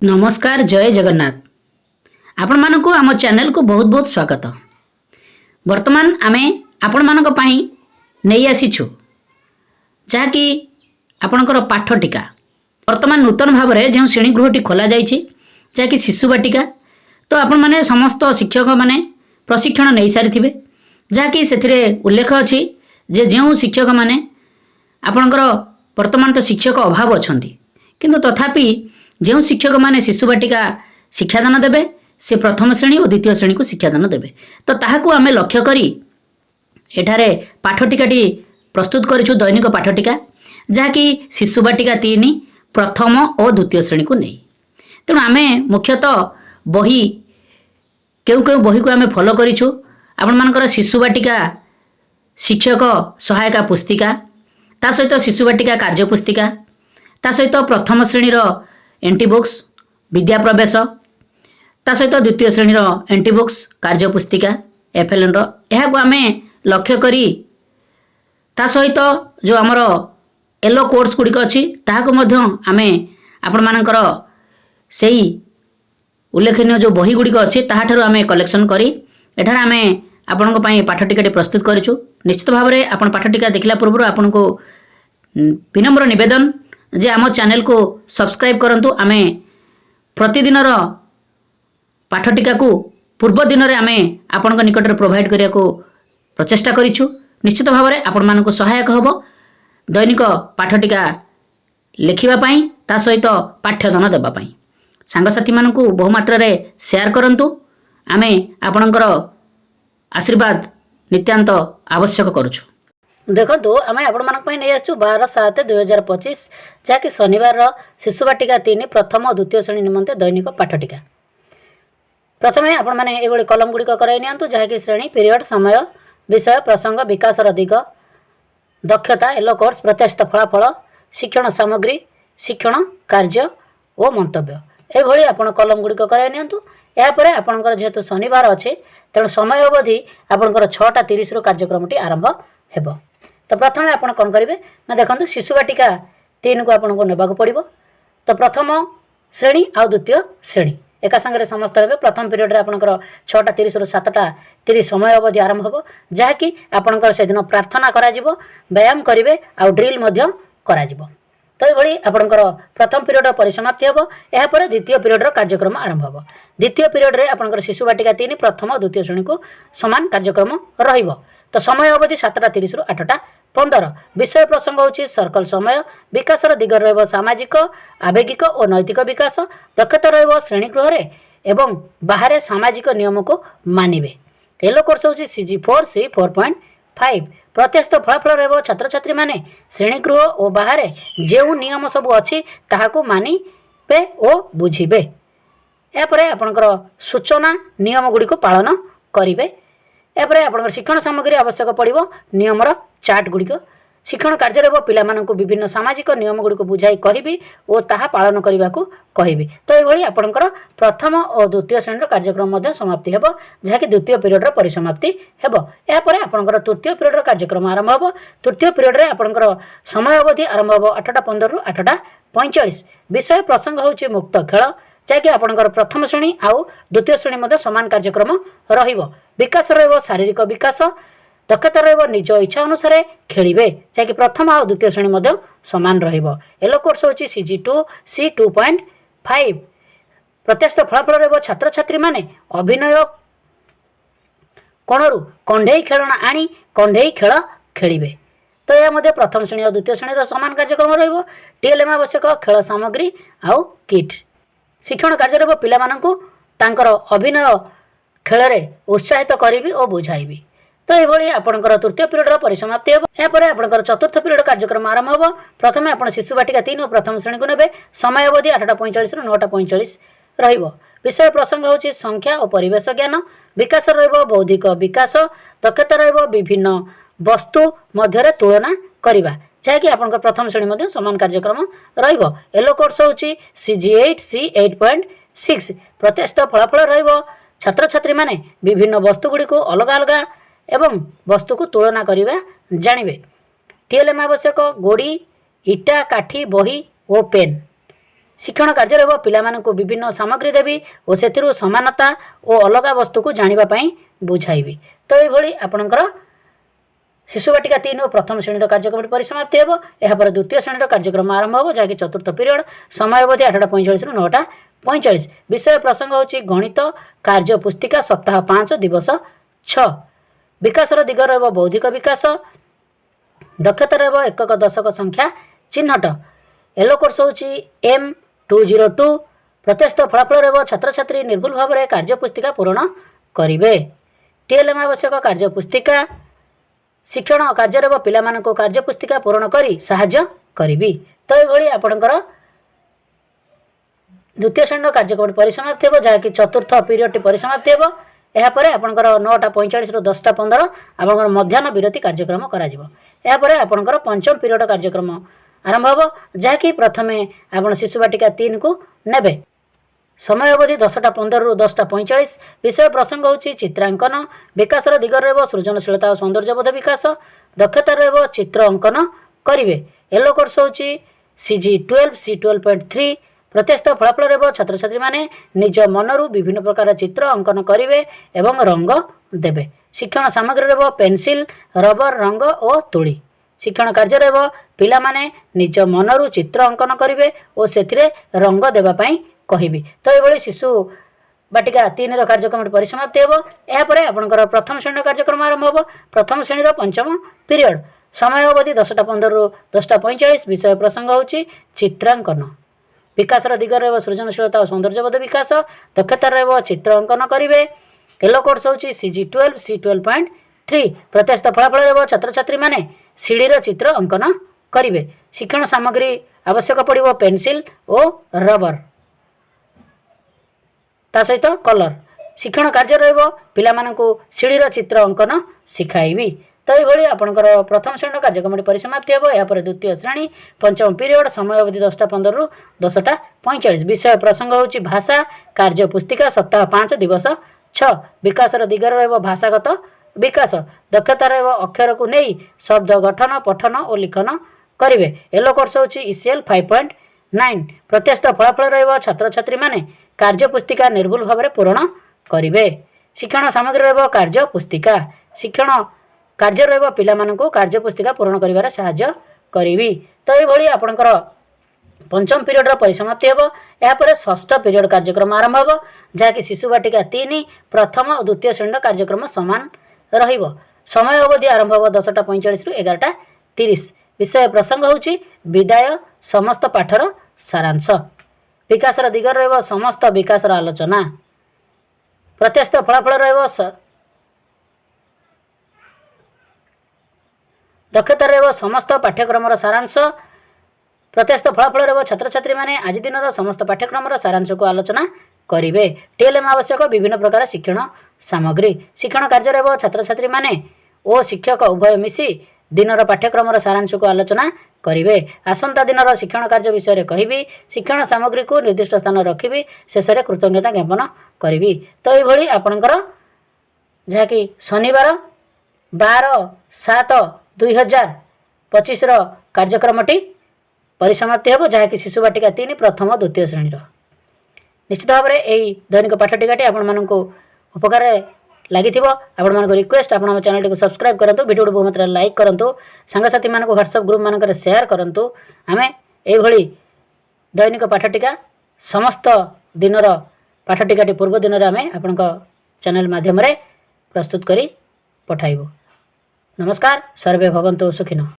नमस्कार जय जगन्नाथ आपण मानक आम चैनल को बहुत बहुत स्वागत। वर्तमान आमे आपण मानक पई नहीं आसीछु जहाँकि आपणकर पाठ टीका वर्तमान नूतन भाव में जो श्रेणीगृहटी खोल जाइए जहाँकि शिशु बाटिका तो आपण माने समस्त शिक्षक माने प्रशिक्षण नहीं सारी जहाँकि से उल्लेख अच्छी जे जो शिक्षक माने आपणकर वर्तमान तो शिक्षक अभाव अच्छा किंतु तथापि जो शिक्षक माने शिशु बाटिका शिक्षादान देवे से प्रथम श्रेणी और द्वितीय श्रेणी को शिक्षादान देवे तो ताहाकू आमे लक्ष्य करी एठारे पाठटिकाटी प्रस्तुत करिछु दैनिक पाठटिका जहाँकि शिशु बाटिका 3 प्रथम और द्वितीय श्रेणी को नहीं। तेणु आमे मुख्यतः बही केउ केउ बही को आमे फॉलो करिछु आपण मानकर शिशु बाटिका शिक्षक सहायिका पुस्तिका ता सहित शिशु बाटिका कार्य पुस्तिका ता सहित प्रथम श्रेणी एंटी बुक्स विद्या प्रवेश ता सहित द्वितीय श्रेणी एंटी बुक्स कार्य पुस्तिका एफएलएन को आमे लक्ष्य करी ता सहित जो आमर येलो कोर्स गुड़िक अच्छी ताहाको मध्य आमे आपण मानकर सेही उल्लेखनीय जो बही गुड़िक अच्छी ताहाठारु आमे कलेक्शन करी एठार आमे आपनको पई पाठटिकाटी प्रस्तुत करिछु। निश्चित भाव में आपण पाठटिका देखला पूर्व आपनको विनम्र निवेदन जे आम चैनल को सब्सक्राइब करंतु आमे प्रतिदिन पाठटिका को पूर्व दिन में आमे आपण निकट में प्रोवाइड करिया को प्रचेष्टा करिछु। निश्चित भाव में आपण मानको सहायक हबो दैनिक पाठटिका लिखिबा पई ता सहित पाठ्यदान देबा पई सांगसाथी मानकू बहुमात्रा रे शेयर करंतु आमे आपणकर आशीर्वाद नित्यांत आवश्यक करुछु। देखो आम आपण नहीं आसु 12/7/2025 जहाँकि शनिवार शिशु बाटिका 3 प्रथम और द्वितीय श्रेणी निमंते दैनिक पाठटिका प्रथम आपण मैंने ये कलम गुड़िक कराई नियंतु जहाँकि श्रेणी पीरियड समय विषय प्रसंग विकास दिग दक्षता येलो कोर्स प्रत्याशित फलाफल शिक्षण सामग्री शिक्षण कार्य और मंतव्य ये आप कलम गुड़िक कराई नियंतु। यापर आपणकर जेहेतु शनिवार अच्छे तेणु समय अवधि आपणकर 6:30 कार्यक्रमटी आरंभ हेबो। तो प्रथम आपण कौन करेंगे ना देखो शिशु बाटिका 3 को आपको नेबाक पड़ो। तो प्रथम श्रेणी आउ द्वितीय श्रेणी एका संगे समस्त हे प्रथम पीरियड आपंकर 6:30 रु 7:30 समय अवधि आरंभ हो जहाँकि आपंकर से दिन प्रार्थना करा व्यायाम करेंगे आउ ड्रिल करा तो ये आपंकर प्रथम पीरियड परिसमाप्ति हम यापर द्वितीय पीरियड कार्यक्रम आरंभ हो। द्वितीय पीरियड रे आपंकर शिशु बाटिका 3 प्रथम और द्वितीय श्रेणी को समान कार्यक्रम रहिबो। तो समय अवधि 7:30 रु 8:15 विषय प्रसंग होची सर्कल समय विकास दिग रहिबो सामाजिक आवेगिक और नैतिक विकास दक्षता रहिबो श्रेणीगृह रे एवं बाहर सामाजिक नियम को मानिबे। येलो कोर्स होची CG4 C 4.5 प्रत्याशित फलाफल रहिबो छात्र छात्री माने श्रेणीगृह और बाहर जो नियम सब अच्छी ताहाको मानिबे और बुझिबे। यापर आपनकर सूचना नियम गुडी को पालन करिवे। यापर आप शिक्षण सामग्री आवश्यक पड़ो नियमर चार्ट गुड़िक शिक्षण कार्य पिलामानंकु विभिन्न सामाजिक नियम गुड़िक बुझाई कहि और ताहा पालन करने को कहि। तो ये आपंकर प्रथम और द्वितीय श्रेणी कार्यक्रम समाप्ति हेबो जहाँकि द्वितीय पीरियड परिसमाप्ति हेबो। यापर आपंकर तृतीय पीरियड कार्यक्रम आरंभ हो। तृतीय पीरियड रे आपंकर समय अवधि आरंभ हो 8:15 रु 8:45 विषय प्रसंग होची मुक्त खेल जहाँकि आपंकर प्रथम श्रेणी आउ द्वितीय श्रेणी समान कार्यक्रम रहिबो। विकास रहिबो शारीरिक विकास दक्षता रहिबो निज इच्छा अनुसार खेलिबे जहाँकि प्रथम और द्वितीय श्रेणी समान रहिबो। येलो कोर्स होची CG2 C 2.5 प्रत्याशित फलाफल रहिबो छात्र छात्री माने अभिनय कोणरू कंढेई खेलना आनी कंढेई खेल खेलिबे। तो यह मध्य प्रथम श्रेणी और द्वितीय श्रेणी समान कार्यक्रम रहिबो। TLM आवश्यक खेल सामग्री आउ किट शिक्षण कार्य पिलामानंकु तांकर अभिनय खेल रे उत्साहित करी और बुझाइबी। तो ये आपंकर तृतीय पीरियड परिसमाप्ति हो। यापर आपंकर चतुर्थ पीरियड कार्यक्रम आरंभ हो। प्रथम आप शिशु बाटिका 3 और प्रथम श्रेणी को नेबे समय अवधि 8:45 रु 9:45 रहिबो। विषय प्रसंग होची संख्या और परिवेश ज्ञान विकास रहिबो बौद्धिक विकास दक्षता रहिबो विभिन्न वस्तु मध्य तुलना करिबा जहाँकि आपंकर प्रथम श्रेणी समान कार्यक्रम रहिबो। येलो कोर्स होची CG8 C 8.6 प्रत्याशित फलाफल रहिबो छात्र छात्री माने विभिन्न वस्तु गुड़ी को अलग अलग एवं वस्तु को तुलना करिबा जानिबे। TLM आवश्यक गोड़ी इटा काठी बही और पेन शिक्षण कार्य पिलामानंकु विभिन्न सामग्री देवी और सेथिरु समानता और अलग वस्तु को जानिबा पई बुझाइबी। तो ये भली आपणकर शिशुवाटिका 3 और प्रथम श्रेणी कार्यक्रम परिसमाप्ति हेबो। एहा पर द्वितीय श्रेणी कार्यक्रम आरंभ हेबो जहाँकि चतुर्थ पीरियड समय अवधि 8:45 रु 9:45। विषय प्रसंग होची गणित कार्य पुस्तिका सप्ताह 5 दिवस 6। विकासर दिग रहबो बौद्धिक विकास, दक्षता रहबो एकक दशक संख्या चिन्हट। येलो कोर्स होची M202। प्रत्यस्त फलाफल रहबो छात्र छात्री निर्भुल भाव में कार्य पुस्तिका पूरण करिवे। TLM आवश्यक कार्य पुस्तिका शिक्षण कार्य रहबो पिलामाननको कार्य पुस्तिका पूरण करी सहाय्य करिवि। तो ये भली आपणकर द्वितीय श्रेणी कार्यक्रम परिसमाप्ति हेबो जहाँकि चतुर्थ पीरियड परिसमाप्ति हेबो। यापर आपणकर 9:45 रु 10:15 आपणकर मध्याह्न विरति कार्यक्रम कराजिवो। यापर आपणकर पंचम पीरियड कार्यक्रम आरंभ हेबो जहाँकि प्रथमे आपण शिशुवाटिका 3 को नेबे। समय अवधि 10:15 रु 10:45। विषय प्रसंग होची चित्रांकन। विकासर दिग रहबो सृजनशीलता और सौंदर्यबोध विकास, दक्षता रहबो चित्र अंकन करिवे। येलो कोर्स होची CG12 C12.3। प्रत्यस्त फलाफल रहबो छात्र छात्री माने निज मनरु विभिन्न प्रकार चित्र अंकन करिवे एवं रंग देबे। शिक्षण सामग्री रहबो पेंसिल, रबर, रंग और तुली। शिक्षण कार्य रहबो पिला माने निज मनरु चित्र अंकन करिवे और सेथिरे रंग देबा पई कहिबी। तो ये शिशु बाटिका 3 कार्यक्रम परिसमाप्ति हेबो। या परे आपणकर प्रथम श्रेणी कार्यक्रम आरंभ हेबो। प्रथम श्रेणी पंचम पीरियड समय अवधि 10:15 रु 10:45। विषय प्रसंग होची चित्रांकन। विकासर दिग रहबो सृजनशीलता और सौंदर्यबोध विकास, दक्षता रहबो चित्र अंकन करिवे। येलो कोर्स होची CG12 C12.3। प्रत्यस्त फलाफल रहबो छात्र छात्री माने सीढ़ीर चित्र अंकन करिवे। शिक्षण सामग्री आवश्यक पड़िबो पेंसिल और रबर ता सहित कलर। शिक्षण कार्य रहबो पिलामानंकु सीढ़ीर चित्र अंकन सिखाइबी। तो ये भली आपणकर प्रथम श्रेणी कार्यक्रम परिसमाप्ति हेबो। या पर द्वितीय श्रेणी पंचम पीरियड समय अवधि 10:15 रु 10:45। विषय प्रसंग होची भाषा कार्य पुस्तिका सप्ताह 5 दिवस 6। विकासर दिग रहबो भाषागत विकास, दक्षता रहबो अक्षर को नहीं शब्द गठन पठन और लिखन करिवे। येलो कोर्स होची ECL 5.9। प्रत्यस्त फलाफल रहबो छात्र छात्री माने कार्य पुस्तिका निर्भुल भाव में पूरण करिवे। शिक्षण सामग्री रहबो कार्य पुस्तिका। शिक्षण कार्य रहबो पिलामानंको कार्य पुस्तिका पूरण करिवार सहाय्य करिवि। तो ये भली आपणकर पंचम पीरियड परिसमाप्ति हेबो। या पर षष्ठ पीरियड कार्यक्रम आरंभ हेबो जहाँकि शिशुवाटिका 3 प्रथम और द्वितीय श्रेणी कार्यक्रम समान रहिबो। समय अवधि आरंभ हेबो 10:45 रु 11:30। विषय प्रसंग होची विदाय समस्त पाठर सारांश। विकासर दिग रहबो समस्त विकासर आलोचना। प्रत्यस्त फलाफल रहबो दक्षता रहबो समस्त पाठ्यक्रम सारांश। प्रत्यस्त फलाफल रहबो छात्र छात्री माने आज दिन समस्त पाठ्यक्रम सारांश को आलोचना करिवे। TLM आवश्यक विभिन्न प्रकार शिक्षण सामग्री। शिक्षण कार्य रहबो छात्र छात्री माने ओ शिक्षक उभय मिसी दिनर पाठ्यक्रम सारांश को आलोचना करिवे। आसंता दिनर शिक्षण कार्य विषय रे कहिबी। शिक्षण सामग्री को निर्दिष्ट स्थान रखिबी। शेष रे कृतज्ञता ज्ञापन करिबी। तो ये भली आपणकर जहाँकि शनिवार 12/7/2025 कार्यक्रमटी परिसमाप्ति हेबो जहाँकि शिशुवाटिका 3 प्रथम और द्वितीय श्रेणी। निश्चित भाव में यही दैनिक पाठटिकाटी आपण मानक उपकार लगी आपण मान रिक्वेस्ट आपण चैनल को सब्सक्राइब करंतु, वीडियो को बहुत लाइक करंतु, सांगसाथी मान व्हाट्सएप ग्रुप मानक शेयर करंतु। आमे एई भली दैनिक पाठटिका समस्त दिनर पाठटिकाटी पूर्व दिन में आमे आपण चैनल माध्यम रे प्रस्तुत करी पठाइबो। नमस्कार, सर्वे भवन्तु सुखिनो।